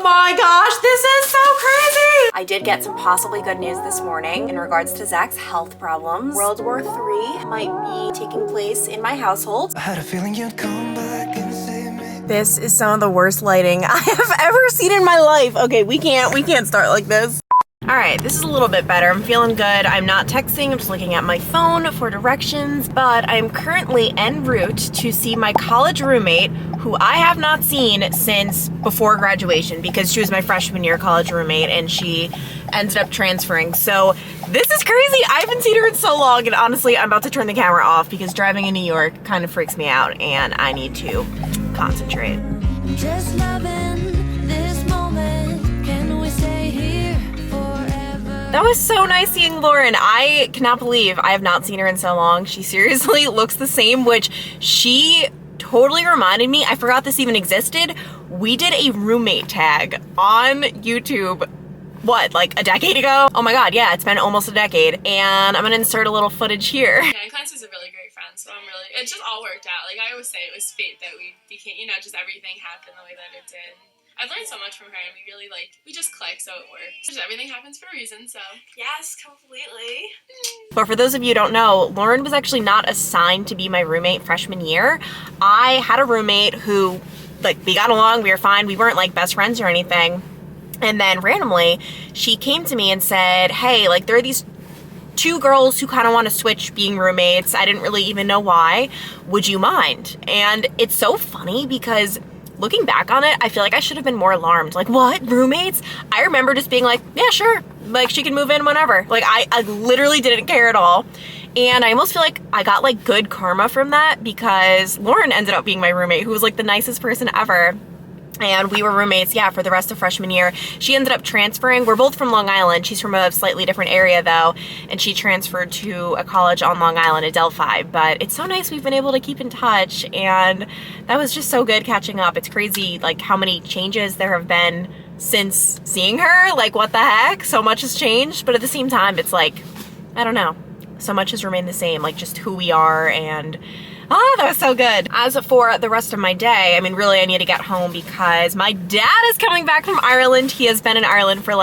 my gosh, this is so crazy. I did get some possibly good news this morning in regards to Zach's health problems. World War III might be taking place in my household. I had a feeling you'd come back and save me. This is some of the worst lighting I have ever seen in my life. Okay, we can't start like this. All right, this is a little bit better. I'm feeling good. I'm not texting, I'm just looking at my phone for directions, but I'm currently en route to see my college roommate, who I have not seen since before graduation because she was my freshman year college roommate and she ended up transferring. So this is crazy. I haven't seen her in so long, and honestly, I'm about to turn the camera off because driving in New York kind of freaks me out and I need to concentrate. Just loving this moment. Can we stay here forever? That was so nice seeing Lauren. I cannot believe I have not seen her in so long. She seriously looks the same, which she totally reminded me. I forgot this even existed. We did a roommate tag on YouTube, what, like a decade ago? Oh my God, yeah, it's been almost a decade. And I'm gonna insert a little footage here. Yeah, and Clancy's a really great friend, so it just all worked out. Like I always say, it was fate that we became, just everything happened the way that it did. I've learned so much from her, and we just click, so it works. Just everything happens for a reason, so. Yes, completely. But for those of you who don't know, Lauren was actually not assigned to be my roommate freshman year. I had a roommate who, we got along, we were fine, we weren't best friends or anything. And then randomly, she came to me and said, hey, there are these two girls who kind of want to switch being roommates. I didn't really even know why. Would you mind? And it's so funny because looking back on it, I feel like I should have been more alarmed. What? Roommates? I remember just being yeah, sure. She can move in whenever. I literally didn't care at all. And I almost feel like I got good karma from that because Lauren ended up being my roommate, who was the nicest person ever. And we were roommates, yeah, for the rest of freshman year. She ended up transferring. We're both from Long Island. She's from a slightly different area though, and she transferred to a college on Long Island, Adelphi. But it's so nice we've been able to keep in touch, and that was just so good catching up. It's crazy how many changes there have been since seeing her. What the heck? So much has changed, but at the same time, it's I don't know. So much has remained the same, just who we are, and that was so good. As for the rest of my day, really I need to get home because my dad is coming back from Ireland. He has been in Ireland for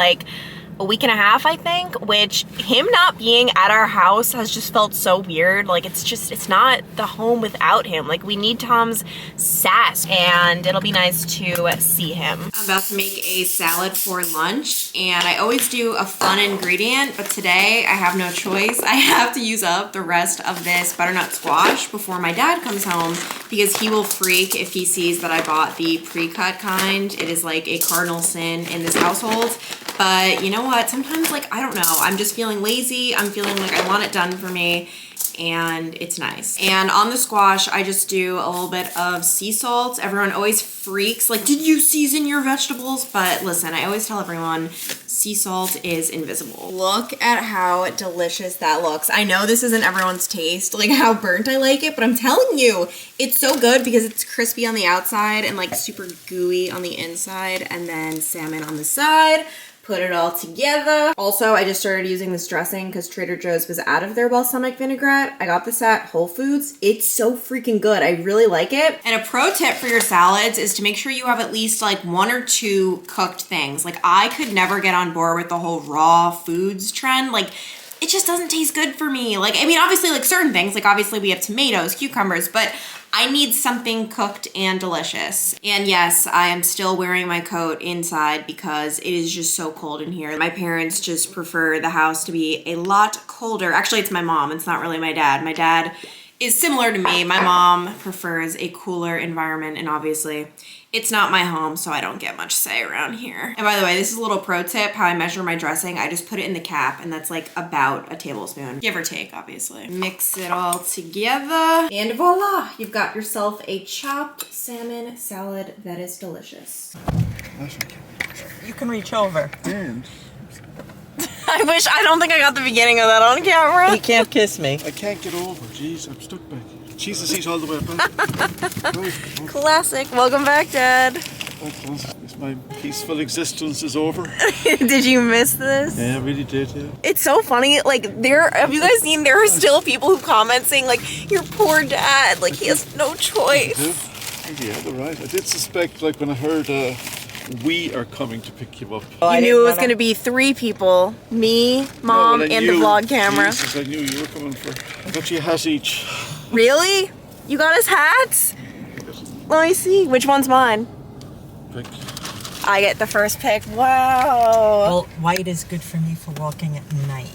a week and a half, I think, which him not being at our house has just felt so weird. It's not the home without him. We need Tom's sass, and it'll be nice to see him. I'm about to make a salad for lunch, and I always do a fun ingredient, but today I have no choice. I have to use up the rest of this butternut squash before my dad comes home because he will freak if he sees that I bought the pre-cut kind. It is a cardinal sin in this household. But you know what? Sometimes, I don't know. I'm just feeling lazy. I'm feeling I want it done for me, and it's nice. And on the squash, I just do a little bit of sea salt. Everyone always freaks, did you season your vegetables? But listen, I always tell everyone, sea salt is invisible. Look at how delicious that looks. I know this isn't everyone's taste, how burnt I like it, but I'm telling you, it's so good because it's crispy on the outside and super gooey on the inside, and then salmon on the side. Put it all together. Also, I just started using this dressing because Trader Joe's was out of their balsamic vinaigrette. I got this at Whole Foods. It's so freaking good. I really like it. And a pro tip for your salads is to make sure you have at least 1 or 2 cooked things. I could never get on board with the whole raw foods trend. It just doesn't taste good for me. Obviously certain things, obviously we have tomatoes, cucumbers, but I need something cooked and delicious. And yes, I am still wearing my coat inside because it is just so cold in here. My parents just prefer the house to be a lot colder. Actually, it's my mom. It's not really my dad. My dad is similar to me. My mom prefers a cooler environment, and obviously it's not my home, so I don't get much say around here. And by the way, this is a little pro tip, how I measure my dressing. I just put it in the cap, and that's about a tablespoon, give or take, obviously. Mix it all together, and voila, you've got yourself a chopped salmon salad that is delicious. You can reach over. And I don't think I got the beginning of that on camera. He can't kiss me. I can't get over. Jeez, I'm stuck back. Cheese the seat all the way back. Right. Classic. Welcome back, Dad. My peaceful existence is over. Did you miss this? Yeah, I really did, yeah. It's so funny, have you guys seen, there are still people who comment saying, your poor dad, he has no choice. Yeah, they're right. I did suspect, when I heard We are coming to pick you up. You knew it was going to be 3 people. Me, Mom, No, well, I and the knew- vlog camera. Jesus, I knew you were coming for. I got you a hat each. Really? You got us hats? Let me see. Which one's mine? Pick. I get the first pick. Wow. Well, white is good for me for walking at night.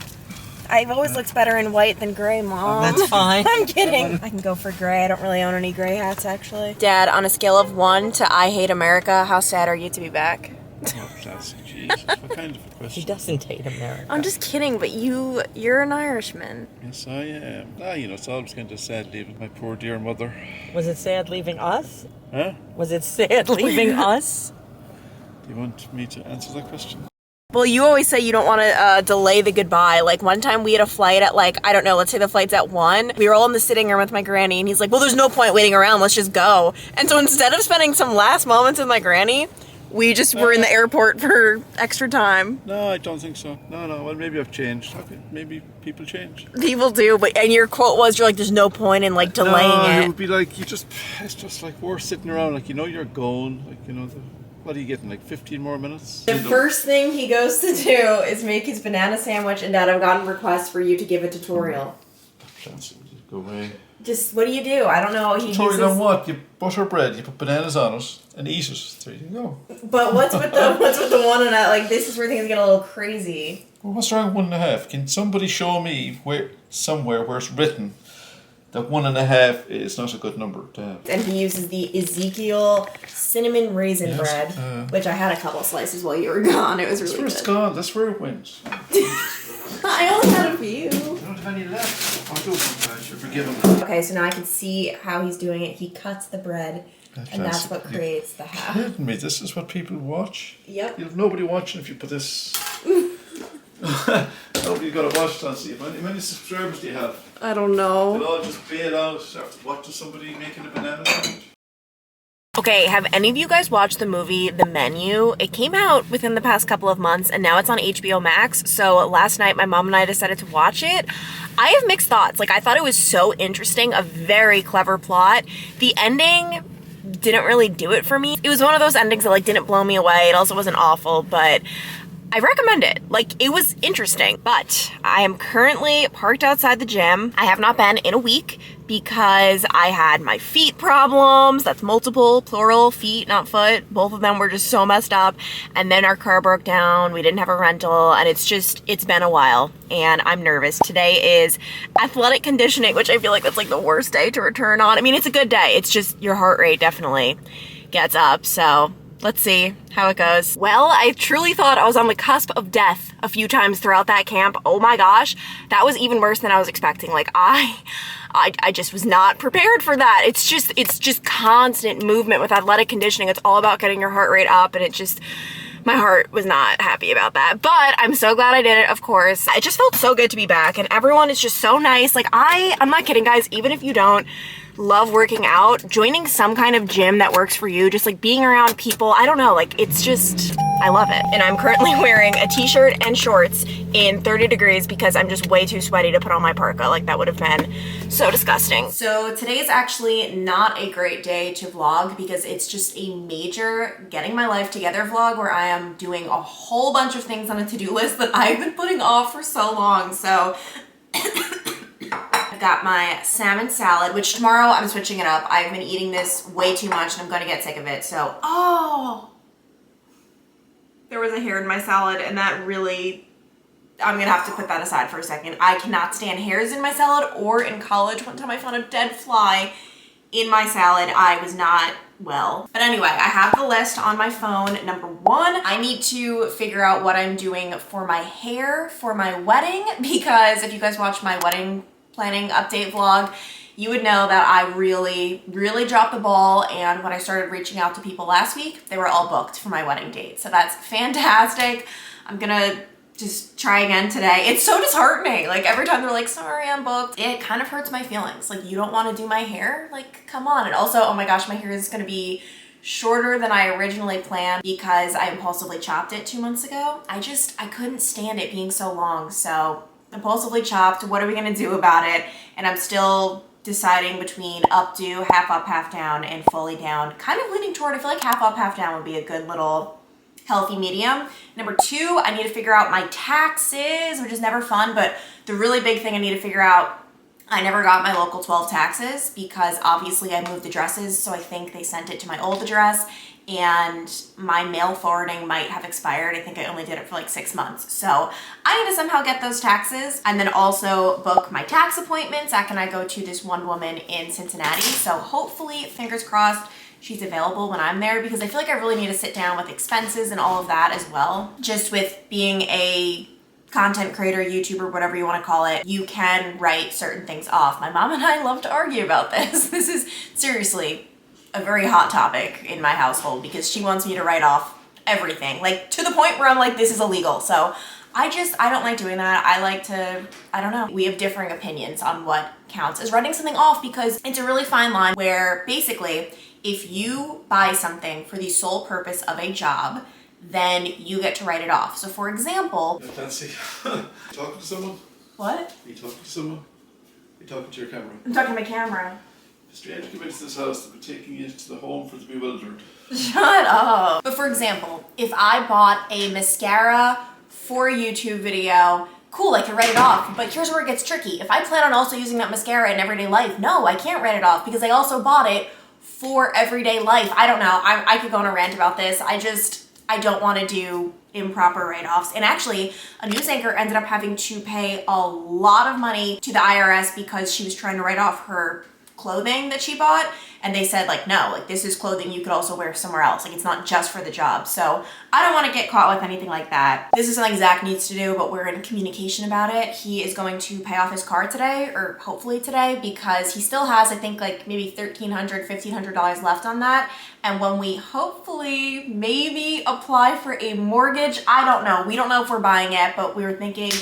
I've always looked better in white than gray, Mom. That's fine. I'm kidding. I can go for gray. I don't really own any gray hats, actually. Dad, on a scale of 1 to I hate America, how sad are you to be back? Oh, classic. Jesus. What kind of a He question? doesn't hate America. I'm just kidding, but you're an Irishman. Yes, I am. It's always kind of sad leaving my poor dear mother. Was it sad leaving us? Huh? Was it sad leaving us? Do you want me to answer that question? Well, you always say you don't want to delay the goodbye. Like, one time we had a flight at, like, I don't know, let's say the flight's at 1. We were all in the sitting room with my granny, and he's like, well, there's no point waiting around. Let's just go. And so instead of spending some last moments with my granny, we just were in the airport for extra time. No, I don't think so. No. Well, maybe I've changed. Okay, maybe people change. People do, and your quote was, you're like, there's no point in, like, delaying No, it. it would be like, it's just like we're sitting around, like, you're going, like, what are you getting, like 15 more minutes? The first thing he goes to do is make his banana sandwich, and Dad, I've gotten requests for you to give a tutorial. Go away. Just, what do you do? I don't know. He Tutorial on uses... what? You butter bread, you put bananas on it, and eat it. There you go. But what's with the 1 and a, like, this is where things get a little crazy. Well, what's wrong with 1.5? Can somebody show me somewhere where it's written that 1.5 is not a good number to have? And he uses the Ezekiel cinnamon raisin Yes, bread, which I had a couple slices while you were gone. It was That's really where good. it's gone. That's where it went. I only had a few. You don't have any left. I'll do it. You're forgiven. Okay, so now I can see how he's doing it. He cuts the bread, and that's what creates the half. Kidding me? This is what people watch. Yep. You'll have nobody watching if you put this. Nobody's got to watch it on. See, how many subscribers do you have? I don't know. They'll all just bail out after watching somebody making a banana sandwich. Okay, have any of you guys watched the movie The Menu? It came out within the past couple of months, and now it's on HBO Max. So last night, my mom and I decided to watch it. I have mixed thoughts. Like, I thought it was so interesting, a very clever plot. The ending didn't really do it for me. It was one of those endings that, like, didn't blow me away. It also wasn't awful, but I recommend it. Like, it was interesting. But I am currently parked outside the gym. I have not been in a week because I had my feet problems. That's multiple, plural, feet, not foot. Both of them were just so messed up. And then our car broke down. We didn't have a rental. And it's been a while. And I'm nervous. Today is athletic conditioning, which I feel like that's like the worst day to return on. I mean, it's a good day. It's just your heart rate definitely gets up. So let's see how it goes. Well, I truly thought I was on the cusp of death a few times throughout that camp. Oh my gosh, that was even worse than I was expecting. Like, I just was not prepared for that. It's just constant movement with athletic conditioning. It's all about getting your heart rate up, and my heart was not happy about that. But I'm so glad I did it, of course. It just felt so good to be back, and everyone is just so nice. Like, I'm not kidding, guys. Even if you don't love working out, joining some kind of gym that works for you, just like being around people, I don't know, like, it's just, I love it. And I'm currently wearing a t-shirt and shorts in 30 degrees because I'm just way too sweaty to put on my parka. Like, that would have been so disgusting. So today is actually not a great day to vlog because it's just a major getting my life together vlog where I am doing a whole bunch of things on a to-do list that I've been putting off for so long. So I've got my salmon salad, which tomorrow I'm switching it up. I've been eating this way too much and I'm gonna get sick of it. So, there was a hair in my salad, and that really, I'm gonna have to put that aside for a second. I cannot stand hairs in my salad or in college. One time I found a dead fly in my salad. I was not well. But anyway, I have the list on my phone. Number 1, I need to figure out what I'm doing for my hair for my wedding, because if you guys watch my wedding planning update vlog, you would know that I really dropped the ball, and when I started reaching out to people last week, they were all booked for my wedding date. So that's fantastic. I'm gonna just try again today. It's so disheartening. Like, every time they're like, sorry, I'm booked, it kind of hurts my feelings. Like, you don't want to do my hair? Like, come on. And also, oh my gosh, my hair is gonna be shorter than I originally planned because I impulsively chopped it 2 months ago. I couldn't stand it being so long. So impulsively chopped. What are we gonna do about it? And I'm still deciding between updo, half up, half down, and fully down. Kind of leaning toward, I feel like half up, half down would be a good little healthy medium. Number 2, I need to figure out my taxes, which is never fun, but the really big thing I need to figure out, I never got my local 12 taxes because obviously I moved addresses, so I think they sent it to my old address and my mail forwarding might have expired. I think I only did it for like 6 months. So I need to somehow get those taxes and then also book my tax appointment. Zach and I go to this one woman in Cincinnati. So hopefully, fingers crossed, she's available when I'm there because I feel like I really need to sit down with expenses and all of that as well. Just with being a content creator, YouTuber, whatever you want to call it, you can write certain things off. My mom and I love to argue about this. This is seriously a very hot topic in my household because she wants me to write off everything, like to the point where I'm like, this is illegal. So I don't like doing that. I like to, I don't know. We have differing opinions on what counts as writing something off because it's a really fine line where basically if you buy something for the sole purpose of a job, then you get to write it off. So for example... Fancy. Talking to someone? What? Are you talking to someone? Are you talking to your camera? I'm talking to my camera. A stranger came into this house that would taking you to the home for the bewildered. Shut up. But for example, if I bought a mascara for a YouTube video, cool, I can write it off. But here's where it gets tricky. If I plan on also using that mascara in everyday life, no, I can't write it off because I also bought it for everyday life. I don't know. I could go on a rant about this. I don't want to do improper write-offs. And actually, a news anchor ended up having to pay a lot of money to the IRS because she was trying to write off her clothing that she bought. And they said like, no, like this is clothing you could also wear somewhere else. Like it's not just for the job. So I don't want to get caught with anything like that. This is something Zach needs to do, but we're in communication about it. He is going to pay off his car today, or hopefully today, because he still has, I think like maybe $1,300, $1,500 left on that. And when we hopefully maybe apply for a mortgage, I don't know. We don't know if we're buying it, but we were thinking,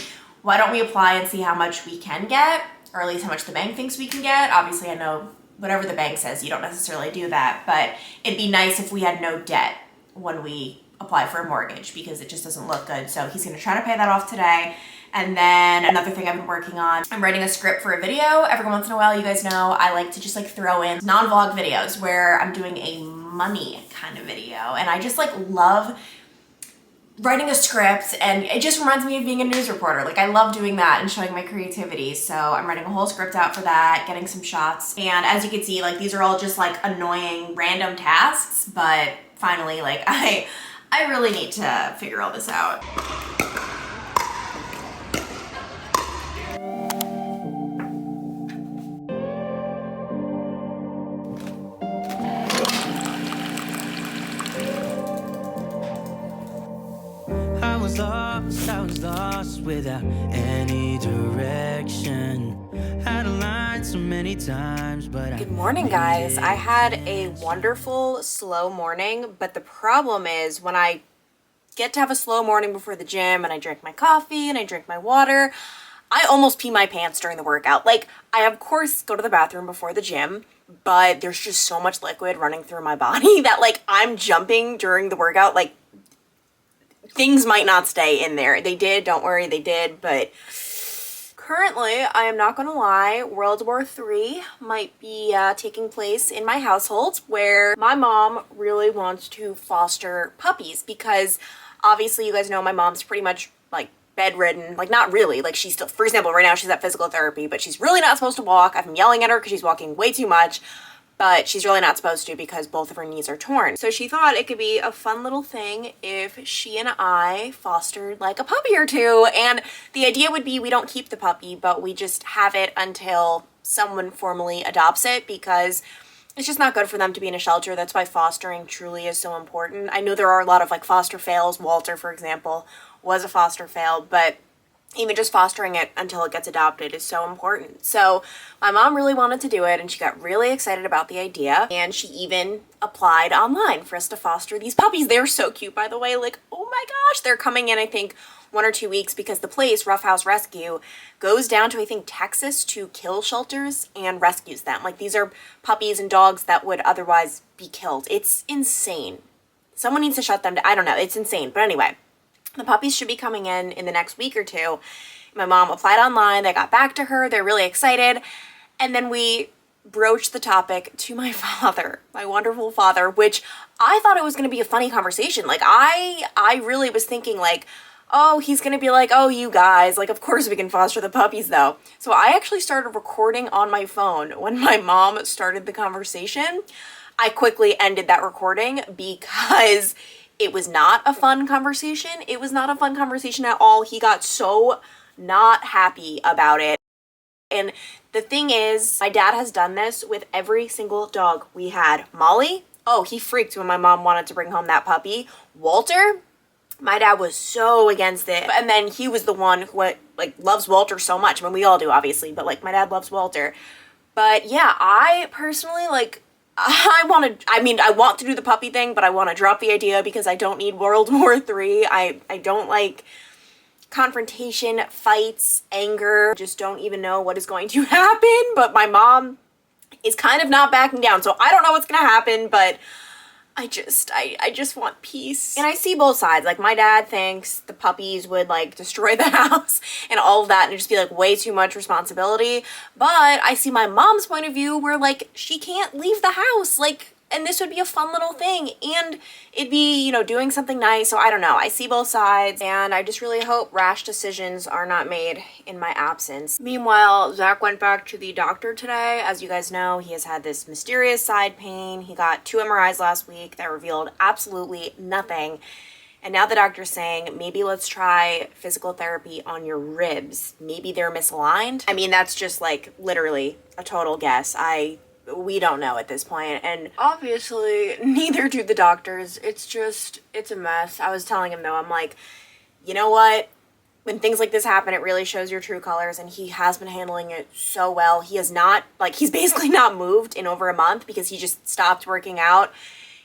why don't we apply and see how much we can get, or at least how much the bank thinks we can get. Obviously, I know whatever the bank says, you don't necessarily do that, but it'd be nice if we had no debt when we apply for a mortgage because it just doesn't look good. So he's gonna try to pay that off today. And then another thing I've been working on, I'm writing a script for a video. Every once in a while, you guys know, I like to just like throw in non-vlog videos where I'm doing a money kind of video. And I just like love writing a script, and it just reminds me of being a news reporter. Like I love doing that and showing my creativity. So I'm writing a whole script out for that, getting some shots. And as you can see, like these are all just like annoying random tasks, but finally like I really need to figure all this out. I was lost without any direction. Had a line so many times, but Good morning, guys. I had a wonderful slow morning, but the problem is when I get to have a slow morning before the gym and I drink my coffee and I drink my water, I almost pee my pants during the workout. Like, I of course go to the bathroom before the gym, but there's just so much liquid running through my body that like I'm jumping during the workout, like things might not stay in there. They did, don't worry, they did, but currently, I am not gonna lie, World War III might be taking place in my household where my mom really wants to foster puppies because obviously you guys know my mom's pretty much like bedridden, like not really, like she's still, for example, right now she's at physical therapy, but she's really not supposed to walk. I've been yelling at her because she's walking way too much. But she's really not supposed to because both of her knees are torn. So she thought it could be a fun little thing if she and I fostered like a puppy or two. And the idea would be we don't keep the puppy, but we just have it until someone formally adopts it because it's just not good for them to be in a shelter. That's why fostering truly is so important. I know there are a lot of like foster fails. Walter, for example, was a foster fail, but even just fostering it until it gets adopted is so important. So my mom really wanted to do it and she got really excited about the idea. And she even applied online for us to foster these puppies. They're so cute, by the way. Like, oh my gosh, they're coming in, I think, 1 or 2 weeks because the place, Rough House Rescue, goes down to, I think, Texas to kill shelters and rescues them. Like, these are puppies and dogs that would otherwise be killed. It's insane. Someone needs to shut them down. I don't know. It's insane. But anyway, the puppies should be coming in the next week or two. My mom applied online. They got back to her. They're really excited. And then we broach the topic to my father, my wonderful father, which I thought it was going to be a funny conversation. Like I really was thinking like, oh, he's going to be like, oh, you guys, like, of course we can foster the puppies though. So I actually started recording on my phone when my mom started the conversation. I quickly ended that recording because it was not a fun conversation. It was not a fun conversation at all. He got so not happy about it. And the thing is, my dad has done this with every single dog we had. Molly, oh, he freaked when my mom wanted to bring home that puppy. Walter, my dad was so against it. And then he was the one who like loves Walter so much. I mean, we all do, obviously, but like my dad loves Walter. But yeah, I personally like, I want to do the puppy thing, but I want to drop the idea because I don't need World War III. I don't like confrontation, fights, anger, just don't even know what is going to happen. But my mom is kind of not backing down, so I don't know what's gonna happen, but I just want peace. And I see both sides. Like, my dad thinks the puppies would like destroy the house and all of that and it'd just be like way too much responsibility. But I see my mom's point of view where like she can't leave the house, like, and this would be a fun little thing and it'd be, you know, doing something nice. So I don't know. I see both sides and I just really hope rash decisions are not made in my absence. Meanwhile, Zach went back to the doctor today. As you guys know, he has had this mysterious side pain. He got 2 MRIs last week that revealed absolutely nothing. And now the doctor's saying, maybe let's try physical therapy on your ribs. Maybe they're misaligned. I mean, that's just like literally a total guess. We don't know at this point, and obviously neither do the doctors. It's a mess. I was telling him though, I'm like, you know what? When things like this happen, it really shows your true colors, and he has been handling it so well. He has not, like, he's basically not moved in over a month because he just stopped working out.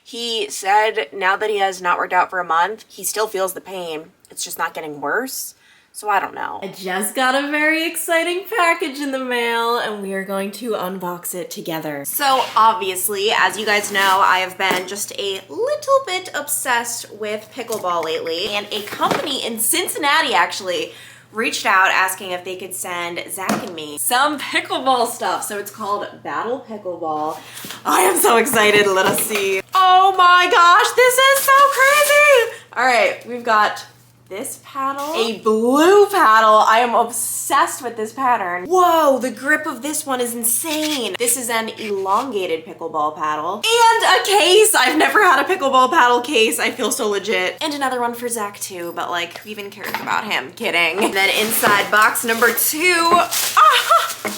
He said now that he has not worked out for a month, he still feels the pain. It's just not getting worse. So I don't know. I just got a very exciting package in the mail and we are going to unbox it together. So obviously, as you guys know, I have been just a little bit obsessed with pickleball lately, and a company in Cincinnati actually reached out asking if they could send Zach and me some pickleball stuff. So it's called Battle Pickleball. I am so excited. Let us see. Oh my gosh, this is so crazy. All right, we've got this paddle, a blue paddle. I am obsessed with this pattern. Whoa, the grip of this one is insane. This is an elongated pickleball paddle. And a case. I've never had a pickleball paddle case. I feel so legit. And another one for Zach too, but like, who even cares about him? Kidding. And then inside box number 2.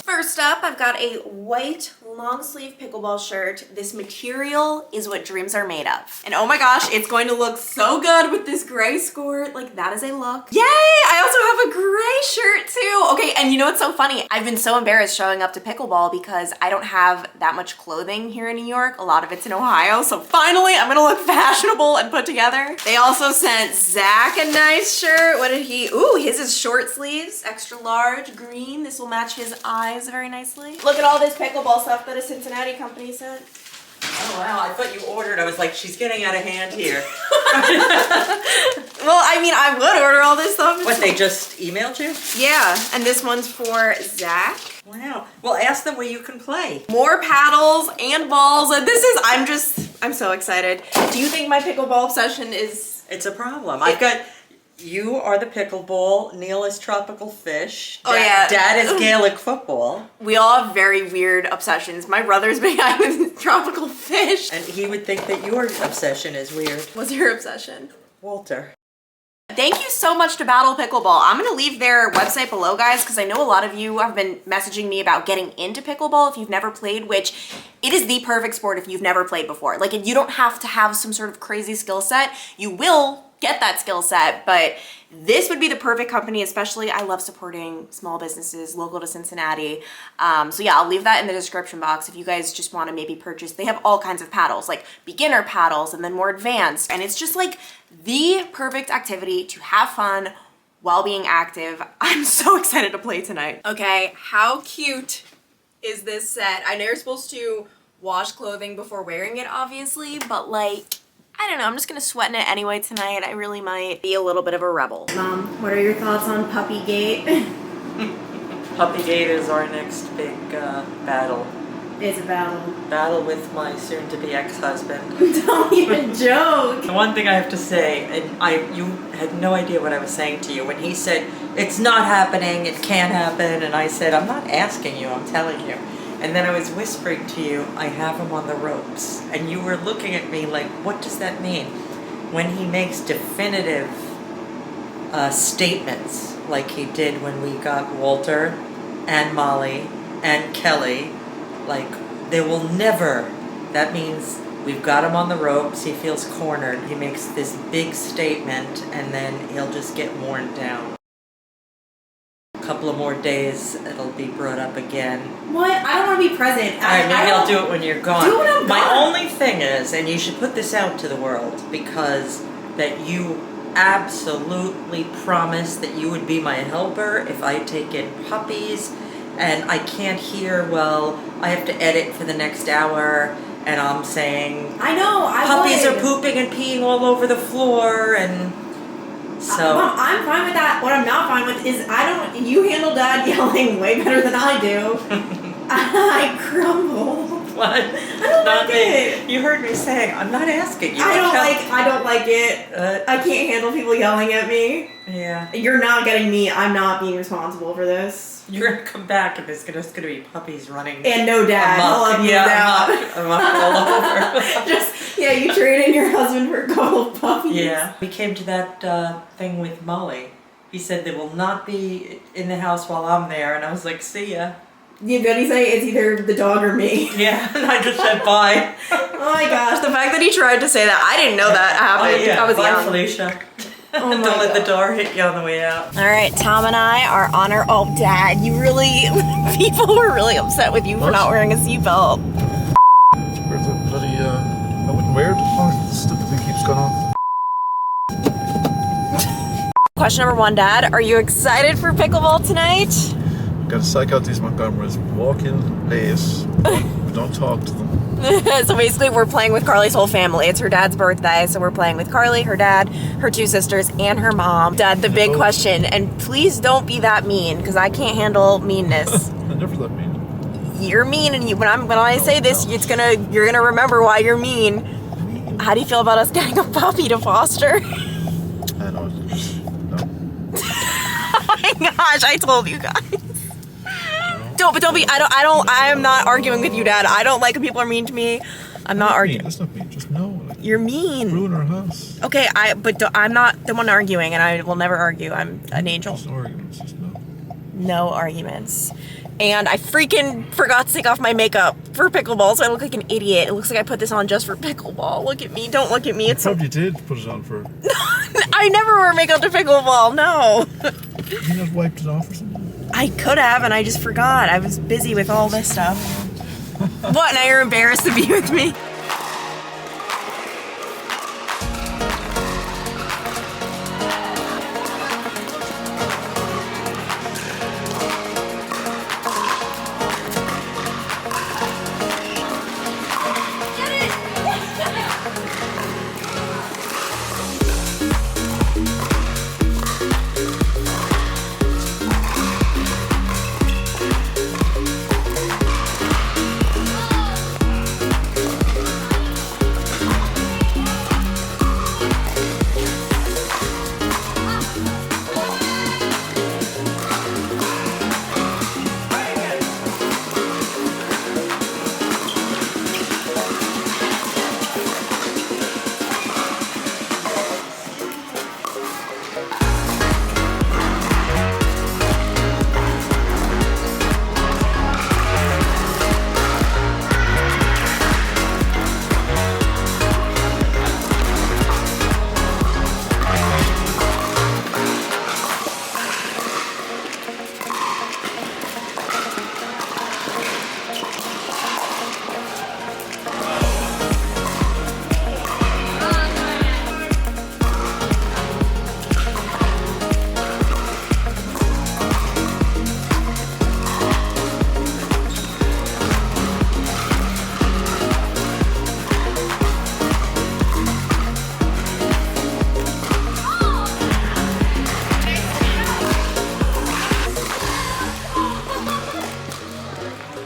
First up, I've got a white long sleeve pickleball shirt. This material is what dreams are made of. And oh my gosh, it's going to look so good with this gray skirt. Like, that is a look. Yay! I also have a gray shirt too. Okay, and you know what's so funny? I've been so embarrassed showing up to pickleball because I don't have that much clothing here in New York. A lot of it's in Ohio. So finally, I'm gonna look fashionable and put together. They also sent Zach a nice shirt. What did he? Ooh, his is short sleeves, extra large, green. This will match his eyes very nicely. Look at all this pickleball stuff that a Cincinnati company sent. Oh wow, I thought you ordered. I was like, she's getting out of hand here. Well, I mean, I would order all this stuff. What, they just emailed you? Yeah, and this one's for Zach. Wow. Well, ask them where you can play. More paddles and balls, and this is, I'm so excited. Do you think my pickleball obsession is... It's a problem. I've got... You are the pickleball, Neil is tropical fish. Oh yeah. Dad is Gaelic football. We all have very weird obsessions. My brother's behind with tropical fish. And he would think that your obsession is weird. What's your obsession? Walter. Thank you so much to Battle Pickleball. I'm gonna leave their website below, guys, because I know a lot of you have been messaging me about getting into pickleball if you've never played, which it is the perfect sport if you've never played before. Like, you don't have to have some sort of crazy skill set. You will get that skill set, but this would be the perfect company. Especially, I love supporting small businesses local to Cincinnati. So yeah, I'll leave that in the description box if you guys just want to maybe purchase. They have all kinds of paddles, like beginner paddles and then more advanced, and it's just like the perfect activity to have fun while being active. I'm so excited to play tonight. Okay, how cute is this set? I know you're supposed to wash clothing before wearing it, obviously, but like, I don't know, I'm just gonna sweat in it anyway tonight. I really might be a little bit of a rebel. Mom, what are your thoughts on Puppygate? Puppygate is our next big battle. It's a battle. Battle with my soon-to-be ex-husband. Don't even joke. The one thing I have to say, and you had no idea what I was saying to you when he said, it's not happening, it can't happen, and I said, I'm not asking you, I'm telling you. And then I was whispering to you, I have him on the ropes. And you were looking at me like, what does that mean? When he makes definitive statements, like he did when we got Walter and Molly and Kelly, like, they will never, that means we've got him on the ropes, he feels cornered, he makes this big statement, and then he'll just get worn down. A couple of more days, it'll be brought up again. What? I don't want to be present. Alright, maybe I'll do it when you're gone. Do it when I'm My gone. only thing is, and you should put this out to the world, because that you absolutely promised that you would be my helper if I take in puppies, and I can't hear, well, I have to edit for the next hour, and I'm saying I know. puppies are pooping and peeing all over the floor, and so Mom, I'm fine with that. What I'm not fine with is you handle Dad yelling way better than I do. I crumble. what? I don't Not like me. it. You heard me saying I'm not asking you. I don't like it. Uh, I can't handle people yelling at me. yeah. You're not getting me. I'm not being responsible for this. You're gonna come back and there's gonna be puppies running. And no Dad. I'll amok. have you Yeah, amok all over. Just you trade in your husband for a couple of puppies. Yeah. We came to that thing with Molly. He said they will not be in the house while I'm there, and I was like, see ya. You gonna say it's either the dog or me? Yeah, and I just said bye. Oh my gosh, the fact that he tried to say that, I didn't know that happened. Oh, yeah. I was bye, young. Felicia. Oh my Don't let the God. door hit you on the way out. All right, Tom and I are on our. Oh, Dad, you really. People were really upset with you for What? not wearing a seatbelt. Where's the bloody, I wouldn't wear it. Oh, the stupid thing keeps going off. Question number 1, Dad. Are you excited for pickleball tonight? Gotta psych out these Montgomerys. Walk in late. Don't talk to them. So basically, we're playing with Carly's whole family. It's her dad's birthday, so we're playing with Carly, her dad, her 2 sisters, and her mom. Dad, the big question, and please don't be that mean, because I can't handle meanness. I never that mean. You're mean, and when I say this, you're gonna remember why you're mean. How do you feel about us getting a puppy to foster? I know. No. Oh my gosh, I told you guys. Don't be. I am not arguing with you, Dad. I don't like when people are mean to me. I'm not arguing. That's not mean. Just no. Like, You're mean. ruin our house. Okay, I'm not the one arguing, and I will never argue. I'm an angel. Just arguments. Just no. No arguments. And I freaking forgot to take off my makeup for pickleball, so I look like an idiot. It looks like I put this on just for pickleball. Look at me. Don't look at me. It's so. Probably did put it on for. I never wear makeup to pickleball. No. You not wiped it off or something? I could have, and I just forgot. I was busy with all this stuff. What? Now you're embarrassed to be with me?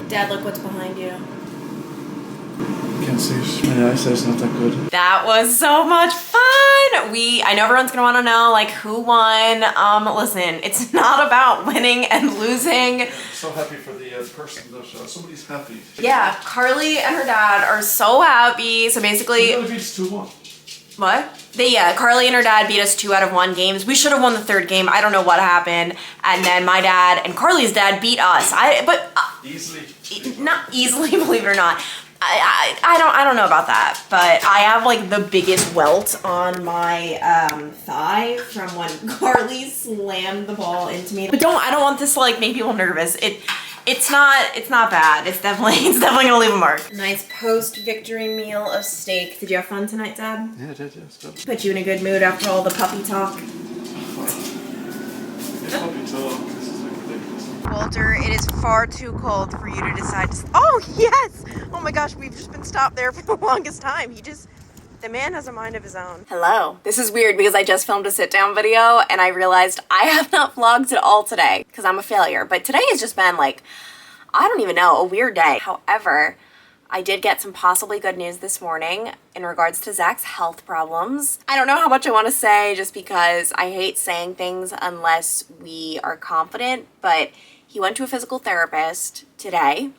Dad, look what's behind you. can't see it. My eyesight's not that good. That was so much fun. I know everyone's gonna wanna know like who won. Listen, it's not about winning and losing. I'm so happy for the person that somebody's happy. Yeah, Carly and her dad are so happy. So basically, We're gonna beat 2-1. what? Carly and her dad beat us 2 out of 1 games. We should have won the 3rd game. I don't know what happened. And then my dad and Carly's dad beat us. Easily. Not easily, believe it or not. I don't know about that, but I have like the biggest welt on my thigh from when Carly slammed the ball into me. But I don't want this to like make people nervous. It's not bad. It's definitely gonna leave a mark. Nice post-victory meal of steak. Did you have fun tonight, Dad? Yeah, I did, yeah, it's good. Put you in a good mood after all the puppy talk. Yeah, puppy talk. This is like ridiculous. Walter, it is far too cold for you to decide to... Oh, yes! Oh my gosh, we've just been stopped there for the longest time. The man has a mind of his own. Hello. This is weird because I just filmed a sit-down video and I realized I have not vlogged at all today because I'm a failure. But today has just been like, I don't even know, a weird day. However, I did get some possibly good news this morning in regards to Zach's health problems. I don't know how much I want to say just because I hate saying things unless we are confident, but he went to a physical therapist today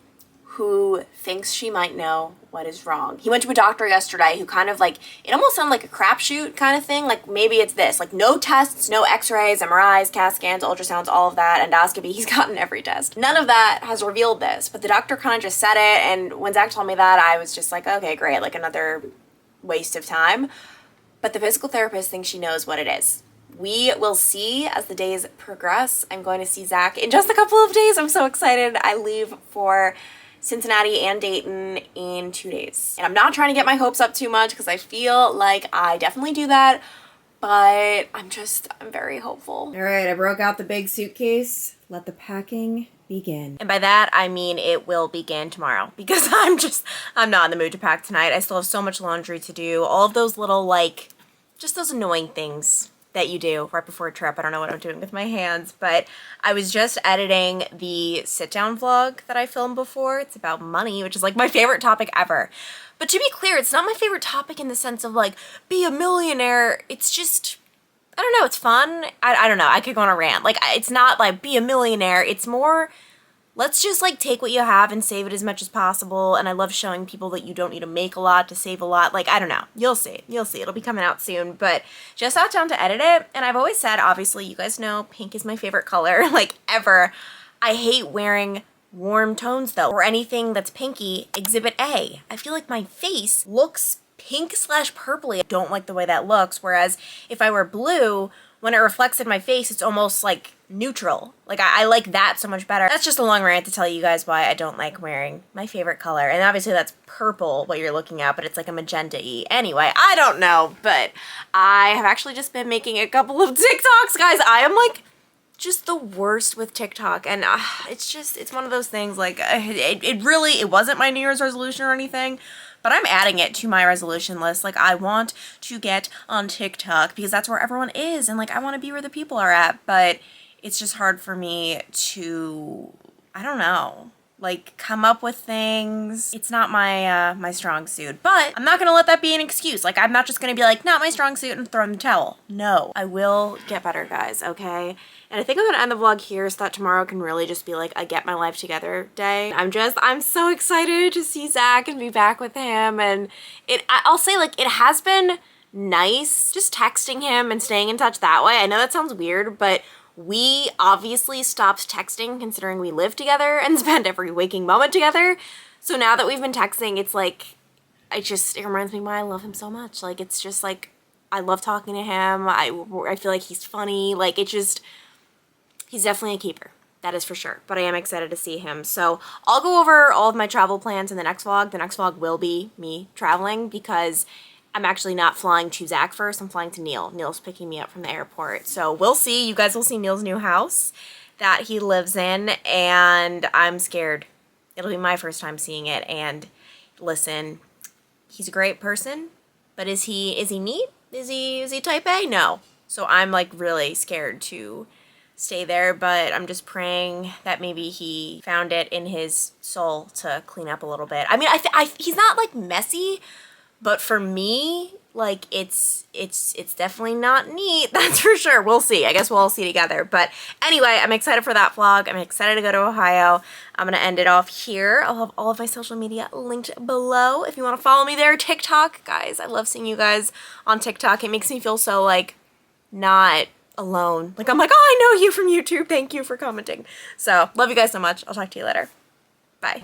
who thinks she might know what is wrong. He went to a doctor yesterday who kind of like, it almost sounded like a crapshoot kind of thing. Like maybe it's this, like no tests, no x-rays, MRIs, CAT scans, ultrasounds, all of that, endoscopy. He's gotten every test. None of that has revealed this, but the doctor kind of just said it. And when Zach told me that, I was just like, okay, great. Like another waste of time. But the physical therapist thinks she knows what it is. We will see as the days progress. I'm going to see Zach in just a couple of days. I'm so excited. I leave for Cincinnati and Dayton in 2 days. And I'm not trying to get my hopes up too much because I feel like I definitely do that, but I'm very hopeful. All right, I broke out the big suitcase. Let the packing begin. And by that, I mean it will begin tomorrow because I'm not in the mood to pack tonight. I still have so much laundry to do. All of those little like, just those annoying things that you do right before a trip. I don't know what I'm doing with my hands, but I was just editing the sit-down vlog that I filmed before. It's about money, which is like my favorite topic ever. But to be clear, it's not my favorite topic in the sense of like, be a millionaire. It's just, I don't know, it's fun. I don't know, I could go on a rant. Like, it's not like be a millionaire. It's more, let's just like take what you have and save it as much as possible. And I love showing people that you don't need to make a lot to save a lot. Like, I don't know. You'll see. It'll be coming out soon. But just sat down to edit it. And I've always said, obviously, you guys know pink is my favorite color, like ever. I hate wearing warm tones though, or anything that's pinky. Exhibit A. I feel like my face looks pink/purpley. I don't like the way that looks. Whereas if I wear blue, when it reflects in my face, it's almost like neutral. Like I like that so much better. That's just a long rant to tell you guys why I don't like wearing my favorite color. And obviously that's purple, what you're looking at, but it's like a magenta-y. Anyway, I don't know, but I have actually just been making a couple of TikToks, guys. I am like just the worst with TikTok, and it's one of those things like it wasn't my New Year's resolution or anything, but I'm adding it to my resolution list. Like, I want to get on TikTok because that's where everyone is, and like I want to be where the people are at, but it's just hard for me to, I don't know, like come up with things. It's not my my strong suit, but I'm not gonna let that be an excuse. Like, I'm not just gonna be like, not my strong suit and throw in the towel. No, I will get better, guys, okay? And I think I'm gonna end the vlog here so that tomorrow can really just be like a get my life together day. I'm so excited to see Zach and be back with him. And I'll say, like, it has been nice just texting him and staying in touch that way. I know that sounds weird, but we obviously stopped texting considering we live together and spend every waking moment together. So now that we've been texting, it's like, it reminds me why I love him so much. Like, it's just like, I love talking to him. I feel like he's funny. Like, he's definitely a keeper. That is for sure. But I am excited to see him. So I'll go over all of my travel plans in the next vlog. The next vlog will be me traveling because I'm actually not flying to Zach first. I'm flying to Neil. Neil's picking me up from the airport. So we'll see. You guys will see Neil's new house that he lives in. And I'm scared. It'll be my first time seeing it. And listen, he's a great person. But is he neat? Is he type A? No. So I'm like really scared to stay there, but I'm just praying that maybe he found it in his soul to clean up a little bit. I mean, he's not like messy, but for me, like it's definitely not neat. That's for sure. We'll see. I guess we'll all see together. But anyway, I'm excited for that vlog. I'm excited to go to Ohio. I'm gonna end it off here. I'll have all of my social media linked below if you want to follow me there. TikTok, guys, I love seeing you guys on TikTok. It makes me feel so like not alone. Like I'm like, oh, I know you from YouTube. Thank you for commenting. So love you guys so much. I'll talk to you later. Bye.